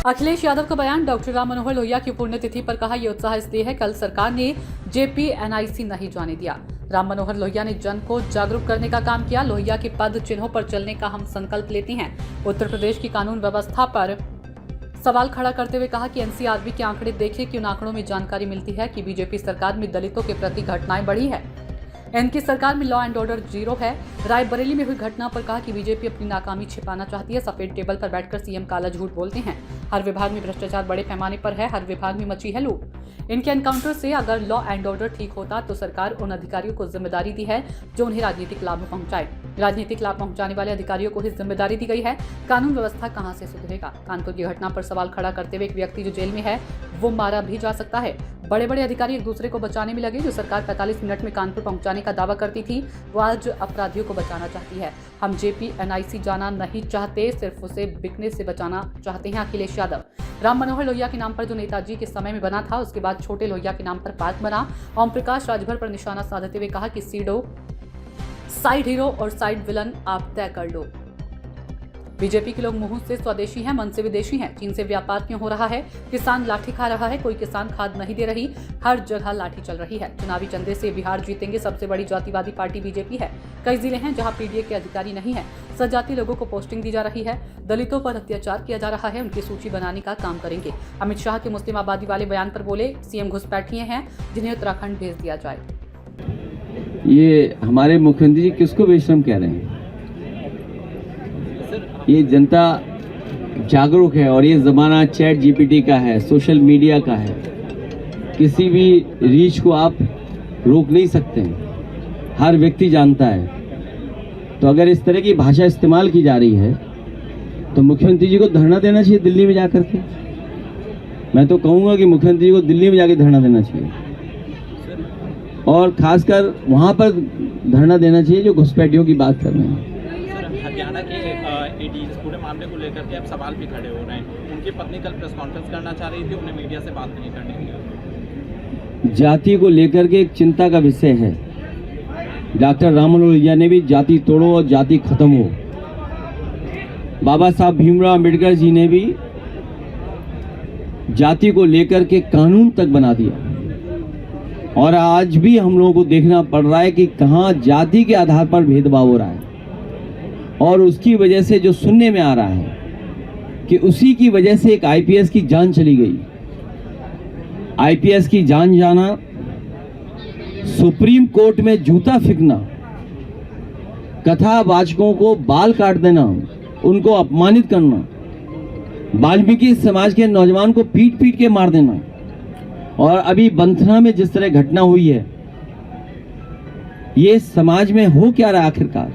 अखिलेश यादव का बयान। डॉक्टर राम मनोहर लोहिया की पुण्यतिथि पर कहा, यह उत्साह इसलिए है, कल सरकार ने JPNIC नहीं जाने दिया। राम मनोहर लोहिया ने जन को जागरूक करने का काम किया। लोहिया के पद चिन्हों पर चलने का हम संकल्प लेते हैं। उत्तर प्रदेश की कानून व्यवस्था पर सवाल खड़ा करते हुए कहा कि NCRB के आंकड़े देखें कि उन आंकड़ों में जानकारी मिलती है कि बीजेपी सरकार में दलितों के प्रति घटनाएं बढ़ी है। इनकी सरकार में लॉ एंड ऑर्डर 0 है। रायबरेली में हुई घटना पर कहा कि बीजेपी अपनी नाकामी छिपाना चाहती है। सफेद टेबल पर बैठकर सीएम काला झूठ बोलते हैं। हर विभाग में भ्रष्टाचार बड़े पैमाने पर है। हर विभाग में मची है लूट। इनके एनकाउंटर से अगर लॉ एंड ऑर्डर ठीक होता तो सरकार उन अधिकारियों को जिम्मेदारी दी है जो उन्हें राजनीतिक लाभ पहुंचाए। राजनीतिक लाभ पहुंचाने वाले अधिकारियों को ही जिम्मेदारी दी गई है। कानून व्यवस्था कहां से सुधरेगा? कानपुर की घटना पर सवाल खड़ा करते हुए एक व्यक्ति जो जेल में है वो मारा भी जा सकता है। बड़े बड़े अधिकारी एक दूसरे को बचाने में लगे। जो सरकार 45 मिनट में कानपुर पहुंचाने का दावा करती थी वो आज अपराधियों को बचाना चाहती है। हम JPNIC जाना नहीं चाहते, सिर्फ उसे बिकने से बचाना चाहते हैं। अखिलेश यादव। राम मनोहर लोहिया के नाम पर जो नेताजी के समय में बना था उसके बाद छोटे लोहिया के नाम पर पार्क बना। ओम प्रकाश राजभर पर निशाना साधते हुए कहा कि सीडो साइड हीरो और साइड विलन आप तय कर लो। बीजेपी के लोग मुंह से स्वदेशी हैं, मन से विदेशी हैं। चीन से व्यापार क्यों हो रहा है? किसान लाठी खा रहा है, कोई किसान खाद नहीं दे रही, हर जगह लाठी चल रही है। चुनावी चंदे से बिहार जीतेंगे। सबसे बड़ी जातिवादी पार्टी बीजेपी है। कई जिले हैं जहां PDA के अधिकारी नहीं है। सजाती लोगों को पोस्टिंग दी जा रही है। दलितों पर अत्याचार किया जा रहा है। उनकी सूची बनाने का काम करेंगे। अमित शाह के मुस्लिम आबादी वाले बयान पर बोले, CM घुसपैठिए हैं जिन्हें उत्तराखंड भेज दिया जाए। ये हमारे मुख्यमंत्री जी किसको बेशरम कह रहे हैं? ये जनता जागरूक है और ये ज़माना चैट GPT का है, सोशल मीडिया का है। किसी भी रीच को आप रोक नहीं सकते हैं, हर व्यक्ति जानता है। तो अगर इस तरह की भाषा इस्तेमाल की जा रही है तो मुख्यमंत्री जी को धरना देना चाहिए दिल्ली में जाकर के। मैं तो कहूँगा कि मुख्यमंत्री जी को दिल्ली में जाके धरना देना चाहिए और खासकर वहाँ पर धरना देना चाहिए जो घुसपैठियों की बात कर रहे हैं। हरियाणा के AD इस पूरे मामले को लेकर के अब सवाल भी खड़े हो रहे हैं। उनकी पत्नी कल प्रेस कॉन्फ्रेंस करना चाह रही थी, उन्हें मीडिया से बात नहीं करनी थी। जाति को लेकर के एक चिंता का विषय है। डॉक्टर राम मनोहर लोहिया ने भी जाति तोड़ो और जाति खत्म हो। बाबा साहब भीमराव अम्बेडकर जी ने भी जाति को लेकर के कानून तक बना दिया और आज भी हम लोगों को देखना पड़ रहा है कि कहाँ जाति के आधार पर भेदभाव हो रहा है और उसकी वजह से जो सुनने में आ रहा है कि उसी की वजह से एक IPS की जान चली गई। IPS की जान जाना, सुप्रीम कोर्ट में जूता फेंकना, कथावाचकों को बाल काट देना, उनको अपमानित करना, वाल्मीकि समाज के नौजवान को पीट पीट के मार देना और अभी बंथना में जिस तरह घटना हुई है, ये समाज में हो क्या रहा है आखिरकार?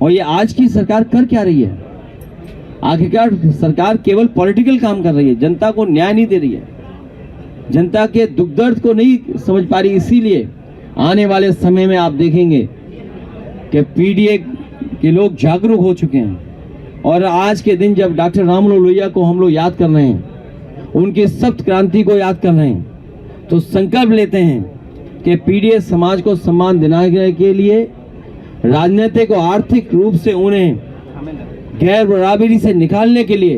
और ये आज की सरकार कर क्या रही है? आखिरकार सरकार केवल पॉलिटिकल काम कर रही है, जनता को न्याय नहीं दे रही है, जनता के दुख दर्द को नहीं समझ पा रही। इसीलिए आने वाले समय में आप देखेंगे कि PDA के लोग जागरूक हो चुके हैं और आज के दिन जब डॉक्टर राम मनोहर लोहिया को हम लोग याद कर रहे हैं, उनकी सप्त क्रांति को याद कर रहे हैं, तो संकल्प लेते हैं कि PDA समाज को सम्मान दिलाने के लिए, राजनीतिक और आर्थिक रूप से उन्हें गैर बराबरी से निकालने के लिए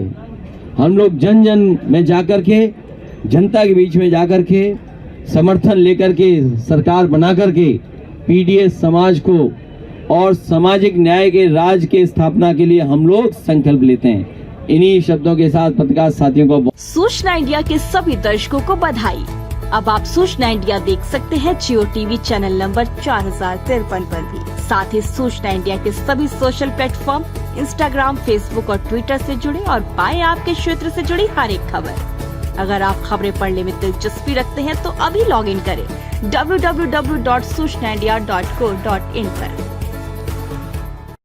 हम लोग जन जन में जाकर के, जनता के बीच में जाकर के समर्थन लेकर के सरकार बना करके PDA समाज को और सामाजिक न्याय के राज के स्थापना के लिए हम लोग संकल्प लेते हैं। इन्हीं शब्दों के साथ पत्रकार साथियों को सूचना इंडिया के सभी दर्शकों को बधाई। अब आप सूचना इंडिया देख सकते हैं Jio TV चैनल नंबर 4053 पर भी। साथ ही सूचना इंडिया के सभी सोशल प्लेटफॉर्म Instagram, Facebook और Twitter से जुड़े और पाएं आपके क्षेत्र से जुड़ी हर एक खबर। अगर आप खबरें पढ़ने में दिलचस्पी रखते हैं तो अभी लॉग इन करें www.सूचनाindia.co.in पर।